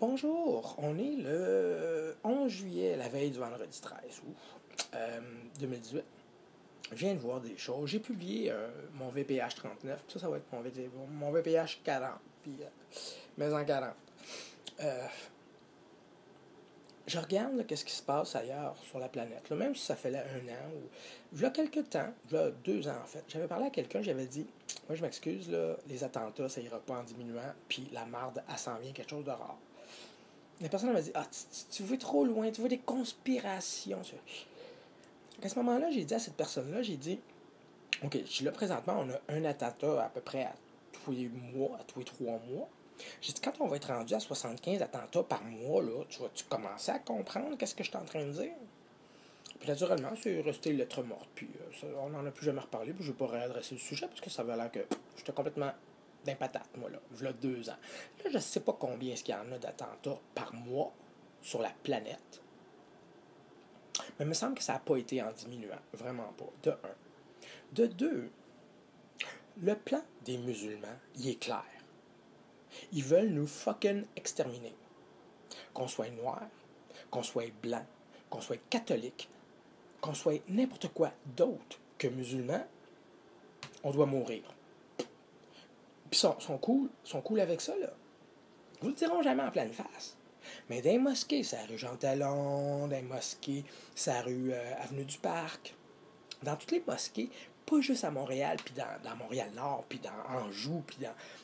Bonjour, on est le 11 juillet, la veille du vendredi 13 août 2018. Je viens de voir des choses. J'ai publié mon VPH 39, ça va être mon VPH 40, puis mais en 40. Je regarde qu'est-ce qui se passe ailleurs sur la planète, là, même si ça fait là, un an ou il y a quelques temps, il y a 2 ans en fait, j'avais parlé à quelqu'un, j'avais dit, moi je m'excuse, là, les attentats, ça ira pas en diminuant, puis la marde, elle s'en vient quelque chose de rare. La personne m'a dit, ah, tu vas trop loin, tu vois des conspirations. À ce moment-là, j'ai dit à cette personne-là, j'ai dit, OK, là, présentement, on a un attentat à peu près à tous les mois, à tous les 3 mois. J'ai dit, quand on va être rendu à 75 attentats par mois, là, tu vas-tu commencer à comprendre qu'est-ce que je suis en train de dire? Puis naturellement, c'est resté lettre morte. Puis on n'en a plus jamais reparlé. Puis je ne vais pas réadresser le sujet parce que ça avait l'air que j'étais complètement d'impatate, moi, là. V'là 2 ans. Là, je ne sais pas combien est-ce qu'il y en a d'attentats par mois sur la planète. Mais il me semble que ça n'a pas été en diminuant. Vraiment pas. De un. De deux, le plan des musulmans, il est clair. Ils veulent nous fucking exterminer. Qu'on soit noir, qu'on soit blanc, qu'on soit catholique, qu'on soit n'importe quoi d'autre que musulman, on doit mourir. Puis sont cool avec ça, là. Vous le diront jamais en pleine face. Mais dans les mosquées, c'est la rue Jean Talon, dans les mosquées, c'est la rue Avenue du Parc. Dans toutes les mosquées, pas juste à Montréal, puis dans Montréal-Nord, puis dans Anjou, puis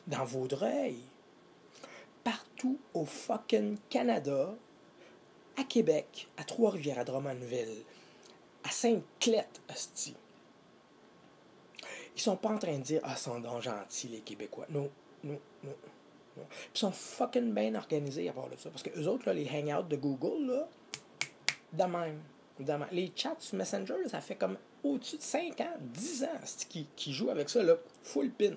dans Vaudreuil. Partout au fucking Canada, à Québec, à Trois-Rivières, à Drummondville, à Sainte-Clette, hostie. Ils sont pas en train de dire « Ah, ils sont donc gentils, les Québécois. » Non. Puis ils sont fucking bien organisés à part de ça. Parce que eux autres, là, les hangouts de Google, là, de même. Les chats sur Messenger, là, ça fait comme au-dessus de 5 ans, 10 ans qui jouent avec ça, là, full pin.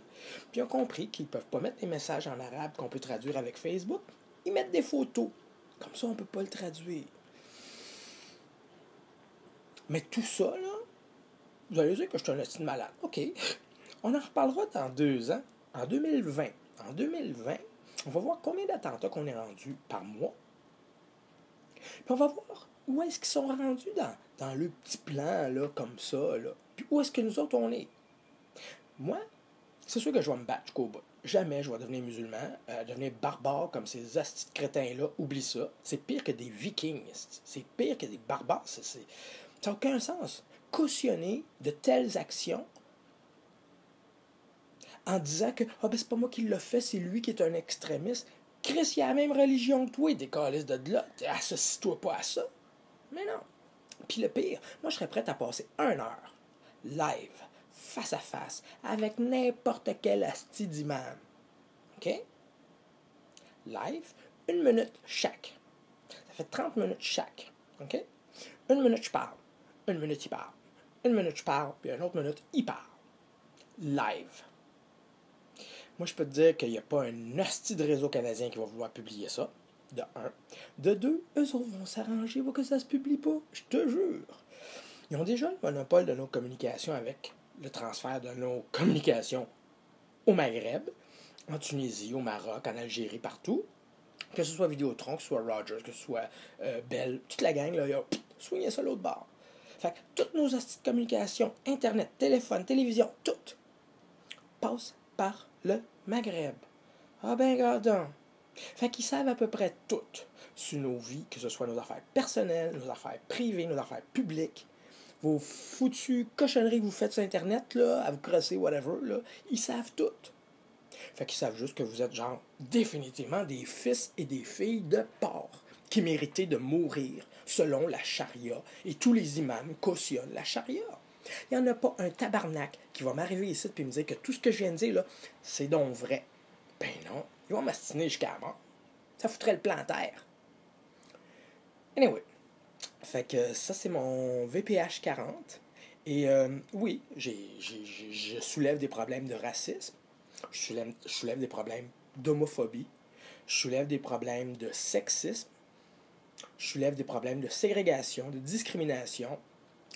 Puis ils ont compris qu'ils ne peuvent pas mettre des messages en arabe qu'on peut traduire avec Facebook. Ils mettent des photos. Comme ça, on ne peut pas le traduire. Mais tout ça, là, vous allez dire que je suis un hostile malade. OK. On en reparlera dans 2 ans, en 2020. En 2020, on va voir combien d'attentats qu'on est rendu par mois. Puis on va voir où est-ce qu'ils sont rendus dans le petit plan, là, comme ça, là. Puis où est-ce que nous autres, on est. Moi, c'est sûr que je vais me battre jusqu'au bout. Jamais je vais devenir musulman, devenir barbare comme ces astis de crétins-là. Oublie ça. C'est pire que des vikings. C'est pire que des barbares. Ça n'a aucun sens. Cautionner de telles actions en disant que ben, c'est pas moi qui l'a fait, c'est lui qui est un extrémiste. Chris, il a la même religion que toi, des calices de là. Associe-toi pas à ça. Mais non. Puis le pire, moi je serais prête à passer 1 heure live, face à face, avec n'importe quel asti d'imam. OK? Live, 1 minute chaque. Ça fait 30 minutes chaque. OK? 1 minute je parle. 1 minute il parle. 1 minute je parle, puis 1 autre minute il parle. Live. Moi, je peux te dire qu'il n'y a pas un hostie de réseau canadien qui va vouloir publier ça. De un. De deux, eux autres vont s'arranger pour que ça se publie pas. Je te jure. Ils ont déjà le monopole de nos communications avec le transfert de nos communications au Maghreb, en Tunisie, au Maroc, en Algérie, partout. Que ce soit Vidéotron, que ce soit Rogers, que ce soit Bell, toute la gang, là, soignez ça l'autre bord. Fait que toutes nos hosties de communications, Internet, téléphone, télévision, toutes passent par le Maghreb. Ah ben, gardons. Fait qu'ils savent à peu près tout sur nos vies, que ce soit nos affaires personnelles, nos affaires privées, nos affaires publiques, vos foutues cochonneries que vous faites sur Internet, là, à vous crosser, whatever, là, ils savent tout. Fait qu'ils savent juste que vous êtes, genre, définitivement des fils et des filles de porc qui méritaient de mourir selon la charia. Et tous les imams cautionnent la charia. Il n'y en a pas un tabarnak qui va m'arriver ici et me dire que tout ce que je viens de dire, là, c'est donc vrai. Ben non, ils vont m'astiner jusqu'à la mort. Ça foutrait le plan à terre. Anyway, fait que ça, c'est mon VPH 40. Et oui, je soulève des problèmes de racisme. Je soulève des problèmes d'homophobie. Je soulève des problèmes de sexisme. Je soulève des problèmes de ségrégation, de discrimination.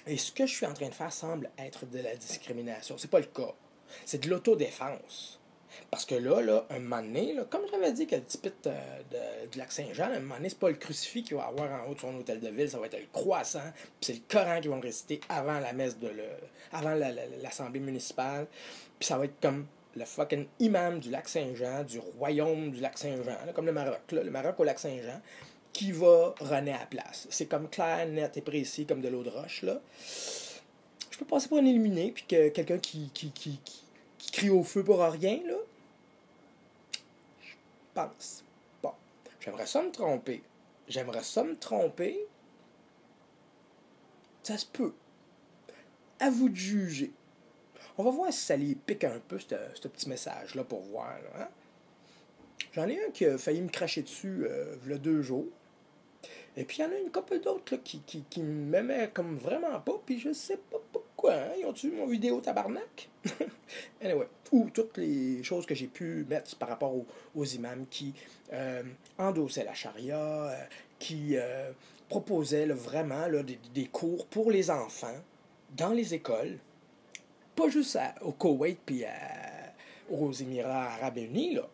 Et ce que je suis en train de faire semble être de la discrimination. C'est pas le cas. C'est de l'autodéfense. Parce que là, un moment donné, là, comme j'avais dit que le petit pit du lac Saint-Jean, un moment donné, c'est pas le crucifix qu'il va avoir en haut de son hôtel de ville, ça va être le croissant, puis c'est le Coran qu'ils vont réciter avant la messe avant l'assemblée municipale, puis ça va être comme le fucking imam du lac Saint-Jean, du royaume du lac Saint-Jean, là, comme le Maroc, là, le Maroc au lac Saint-Jean, qui va runner à la place. C'est comme clair, net et précis, comme de l'eau de roche, là. Je peux passer pour un illuminé, puis que quelqu'un qui crie au feu pour rien, là. Je pense. Bon, j'aimerais ça me tromper. J'aimerais ça me tromper. Ça se peut. À vous de juger. On va voir si ça les pique un peu, ce petit message-là, pour voir. Là, hein? J'en ai un qui a failli me cracher dessus il y a 2 jours. Et puis il y en a une couple d'autres qui m'aimaient comme vraiment pas, puis je sais pas pourquoi. Hein? Ils ont-tu mon vidéo tabarnak? Anyway. Ou toutes les choses que j'ai pu mettre par rapport aux imams qui endossaient la charia, qui proposaient là, vraiment là, des cours pour les enfants dans les écoles, pas juste au Koweït puis aux Émirats arabes unis, là,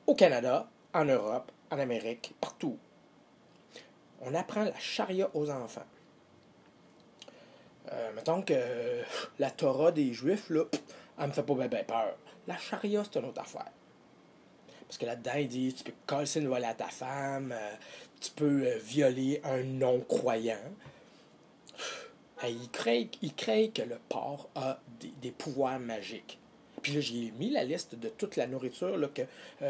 au Canada, en Europe, en Amérique, partout. On apprend la charia aux enfants. Mettons que la Torah des Juifs, là, elle me fait pas bien peur. La charia, c'est une autre affaire. Parce que là-dedans, il dit, tu peux casser une volée à ta femme, tu peux violer un non-croyant. Il crée que le porc a des pouvoirs magiques. Puis là, j'ai mis la liste de toute la nourriture là, que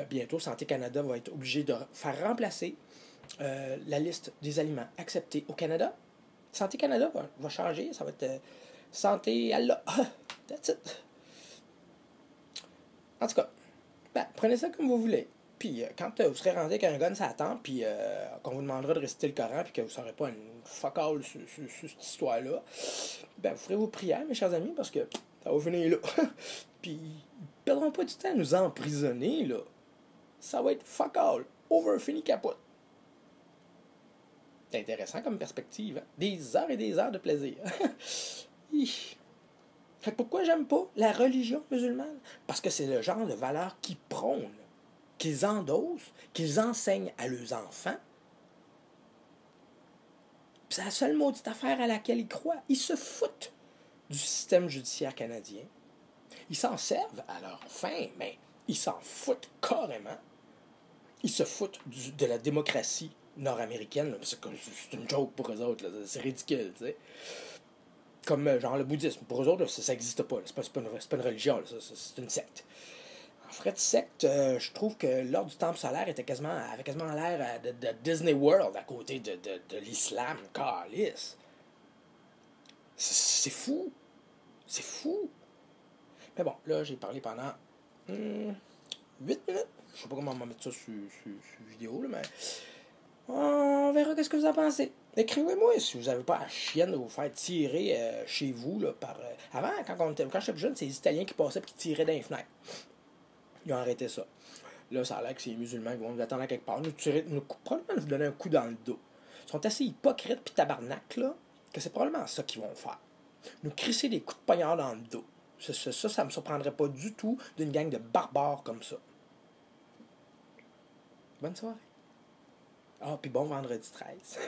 bientôt Santé Canada va être obligé de faire remplacer la liste des aliments acceptés au Canada. Santé Canada va changer, ça va être Santé Allah. That's it. En tout cas, ben, prenez ça comme vous voulez. Puis quand vous serez rendu avec un gun sur la tempe, puis qu'on vous demandera de réciter le Coran, puis que vous ne saurez pas une fuck all sur cette histoire-là, ben vous ferez vos prières, mes chers amis, parce que ça va venir là. Puis ils ne perdront pas du temps à nous emprisonner, là. Ça va être fuck all. Over, fini, capote. C'est intéressant comme perspective. Hein? Des heures et des heures de plaisir. Fait que pourquoi j'aime pas la religion musulmane? Parce que c'est le genre de valeurs qu'ils prônent, qu'ils endossent, qu'ils enseignent à leurs enfants. C'est la seule maudite affaire à laquelle ils croient. Ils se foutent du système judiciaire canadien. Ils s'en servent à leur fin, mais ils s'en foutent carrément. Ils se foutent de la démocratie nord-américaine. C'est une joke pour eux autres. Là. C'est ridicule, tu sais. Comme genre le bouddhisme. Pour eux autres, là, ça n'existe pas. C'est pas une religion. Là. C'est une secte. En fait, secte, je trouve que l'ordre du temple solaire avait quasiment l'air de Disney World à côté de l'islam. Calice. C'est fou. C'est fou. Mais bon, là, j'ai parlé pendant 8 minutes. Je sais pas comment on va mettre ça sur vidéo, là, mais on verra qu'est-ce que vous en pensez. Écrivez-moi si vous n'avez pas la chienne de vous faire tirer chez vous là, par. Avant, quand j'étais plus jeune, c'est les Italiens qui passaient et qui tiraient dans les fenêtres. Ils ont arrêté ça. Là, ça a l'air que c'est les musulmans qui vont nous attendre à quelque part. Probablement nous donner un coup dans le dos. Ils sont assez hypocrites pis tabarnak, là, que c'est probablement ça qu'ils vont faire. Nous crisser des coups de poignard dans le dos. Ça me surprendrait pas du tout d'une gang de barbares comme ça. Bonne soirée. Ah, puis bon vendredi 13.